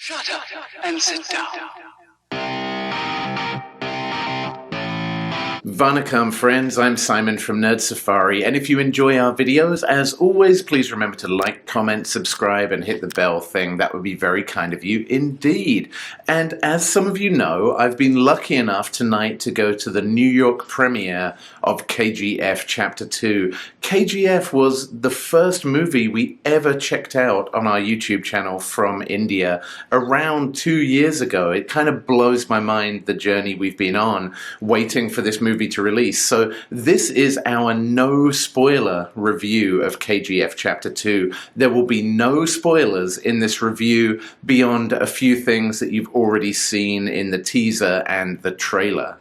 Shut up and sit down. Vanakkam friends, I'm Simon from Nerd Safari, and if you enjoy our videos, as always, please remember to like, comment, subscribe, and hit the bell thing. That would be very kind of you indeed. And as some of you know, I've been lucky enough tonight to go to the New York premiere of KGF Chapter 2. KGF was the first movie we ever checked out on our YouTube channel from India around 2 years ago. It kind of blows my mind, the journey we've been on, waiting for this movie to release. So this is our no spoiler review of KGF Chapter 2. There will be no spoilers in this review beyond a few things that you've already seen in the teaser and the trailer.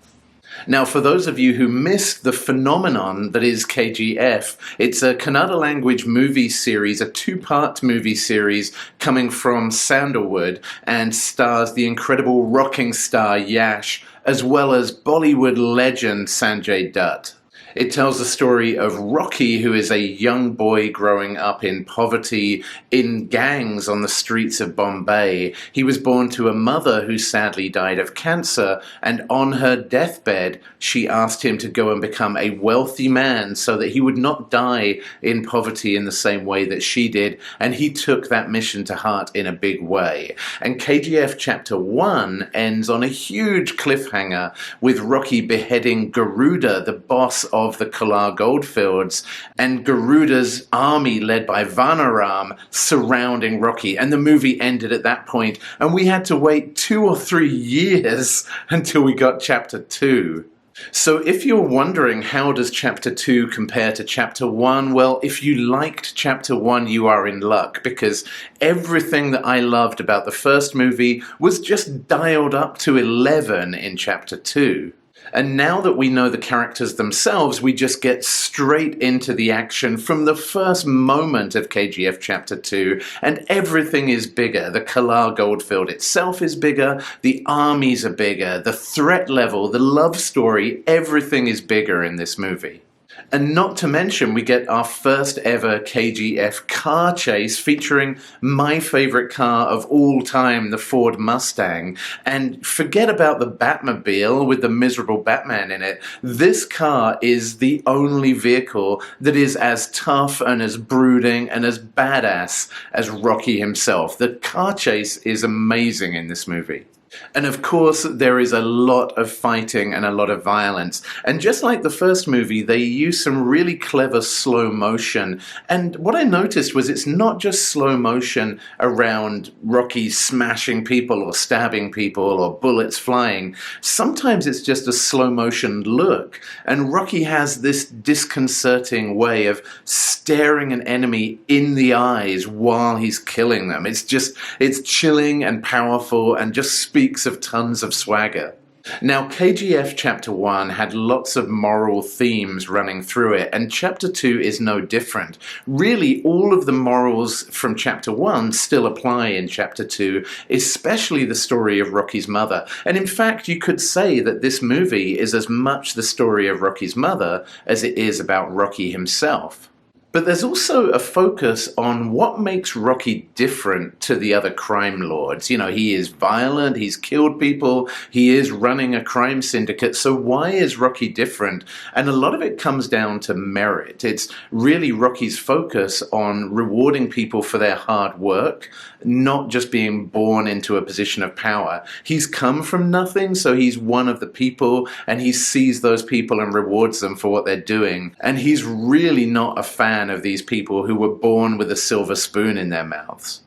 Now, for those of you who missed the phenomenon that is KGF, it's a Kannada-language movie series, a two-part movie series coming from Sandalwood, and stars the incredible rocking star Yash, as well as Bollywood legend Sanjay Dutt. It tells the story of Rocky, who is a young boy growing up in poverty in gangs on the streets of Bombay. He was born to a mother who sadly died of cancer, and on her deathbed, she asked him to go and become a wealthy man so that he would not die in poverty in the same way that she did, and he took that mission to heart in a big way. And KGF Chapter 1 ends on a huge cliffhanger with Rocky beheading Garuda, the boss of the Kolar goldfields, and Garuda's army led by Vanaram surrounding Rocky, and the movie ended at that point, and we had to wait 2 or 3 years until we got Chapter 2. So if you're wondering how does Chapter 2 compare to Chapter 1, well, if you liked Chapter 1, you are in luck, because everything that I loved about the first movie was just dialed up to 11 in Chapter 2. And now that we know the characters themselves, we just get straight into the action from the first moment of KGF Chapter 2, and everything is bigger. The Kolar goldfield itself is bigger, the armies are bigger, the threat level, the love story, everything is bigger in this movie. And not to mention, we get our first ever KGF car chase featuring my favorite car of all time, the Ford Mustang. And forget about the Batmobile with the miserable Batman in it. This car is the only vehicle that is as tough and as brooding and as badass as Rocky himself. The car chase is amazing in this movie. And of course, there is a lot of fighting and a lot of violence. And just like the first movie, they use some really clever slow motion. And what I noticed was it's not just slow motion around Rocky smashing people or stabbing people or bullets flying. Sometimes it's just a slow motion look. And Rocky has this disconcerting way of staring an enemy in the eyes while he's killing them. It's chilling and powerful and just speaks of tons of swagger. Now, KGF Chapter 1 had lots of moral themes running through it, and Chapter 2 is no different. Really, all of the morals from Chapter 1 still apply in Chapter 2, especially the story of Rocky's mother. And in fact, you could say that this movie is as much the story of Rocky's mother as it is about Rocky himself. But there's also a focus on what makes Rocky different to the other crime lords. You know, he is violent, he's killed people, he is running a crime syndicate, so why is Rocky different? And a lot of it comes down to merit. It's really Rocky's focus on rewarding people for their hard work, not just being born into a position of power. He's come from nothing, so he's one of the people, and he sees those people and rewards them for what they're doing. And he's really not a fan of these people who were born with a silver spoon in their mouths.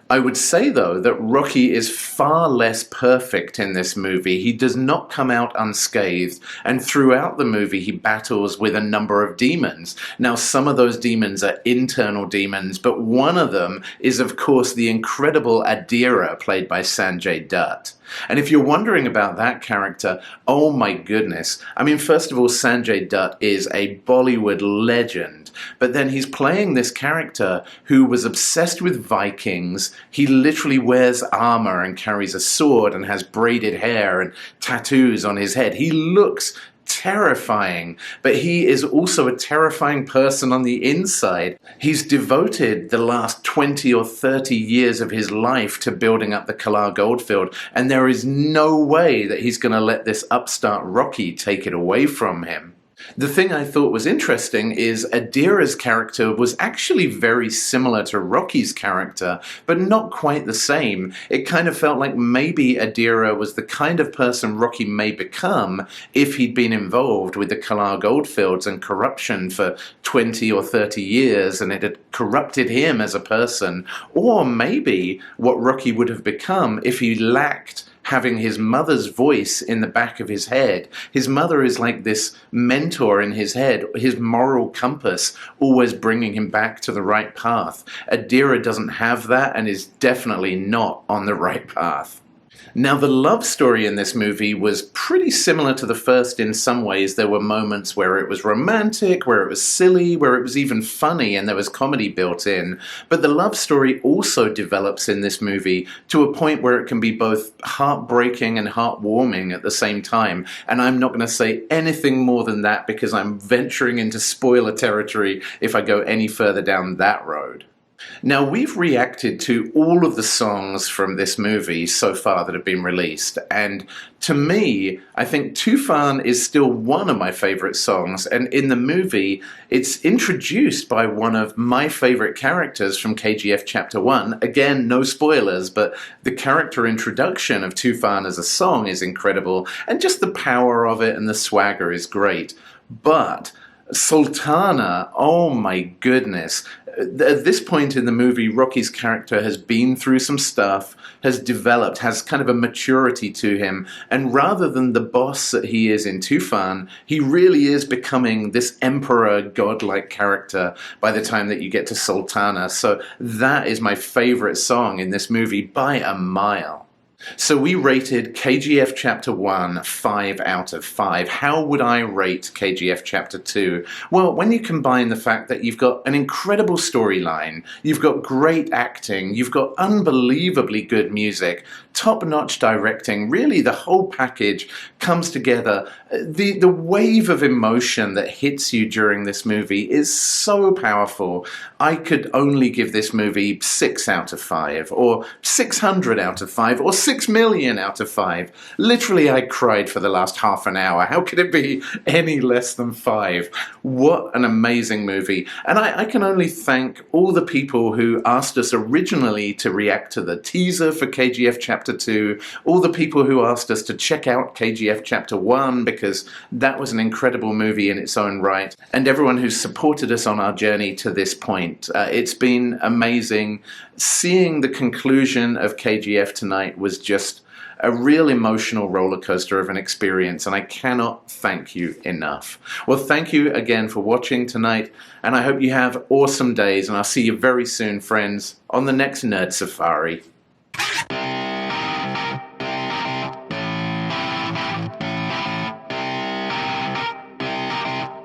I would say, though, that Rocky is far less perfect in this movie. He does not come out unscathed, and throughout the movie he battles with a number of demons. Now, some of those demons are internal demons, but one of them is, of course, the incredible Adira, played by Sanjay Dutt. And if you're wondering about that character, oh my goodness. I mean, first of all, Sanjay Dutt is a Bollywood legend, but then he's playing this character who was obsessed with Vikings. He literally wears armor and carries a sword and has braided hair and tattoos on his head. He looks terrifying, but he is also a terrifying person on the inside. He's devoted the last 20 or 30 years of his life to building up the Kalar goldfield, and there is no way that he's going to let this upstart Rocky take it away from him. The thing I thought was interesting is Adira's character was actually very similar to Rocky's character, but not quite the same. It kind of felt like maybe Adira was the kind of person Rocky may become if he'd been involved with the Kalar goldfields and corruption for 20 or 30 years and it had corrupted him as a person. Or maybe what Rocky would have become if he lacked having his mother's voice in the back of his head. His mother is like this mentor in his head, his moral compass, always bringing him back to the right path. Adira doesn't have that and is definitely not on the right path. Now, the love story in this movie was pretty similar to the first in some ways. There were moments where it was romantic, where it was silly, where it was even funny, and there was comedy built in. But the love story also develops in this movie to a point where it can be both heartbreaking and heartwarming at the same time. And I'm not going to say anything more than that because I'm venturing into spoiler territory if I go any further down that road. Now, we've reacted to all of the songs from this movie so far that have been released, and to me, I think Tufan is still one of my favorite songs, and in the movie, it's introduced by one of my favorite characters from KGF Chapter 1. Again, no spoilers, but the character introduction of Tufan as a song is incredible, and just the power of it and the swagger is great. But Sultana, oh my goodness. At this point in the movie, Rocky's character has been through some stuff, has developed, has kind of a maturity to him, and rather than the boss that he is in Tufan, he really is becoming this emperor, godlike character by the time that you get to Sultana. So that is my favorite song in this movie by a mile. So we rated KGF Chapter 1 5 out of 5. How would I rate KGF Chapter 2? Well, when you combine the fact that you've got an incredible storyline, you've got great acting, you've got unbelievably good music, top-notch directing, really the whole package comes together. The wave of emotion that hits you during this movie is so powerful. I could only give this movie 6 out of 5, or 600 out of 5, or 6 million out of 5. Literally, I cried for the last half an hour. How could it be any less than 5? What an amazing movie. And I can only thank all the people who asked us originally to react to the teaser for KGF Chapter 2, all the people who asked us to check out KGF Chapter 1, because that was an incredible movie in its own right, and everyone who's supported us on our journey to this point. It's been amazing. Seeing the conclusion of KGF tonight was just a real emotional roller coaster of an experience, and I cannot thank you enough. Well, thank you again for watching tonight, and I hope you have awesome days, and I'll see you very soon, friends, on the next Nerd Safari.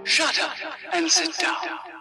Shut up and sit down.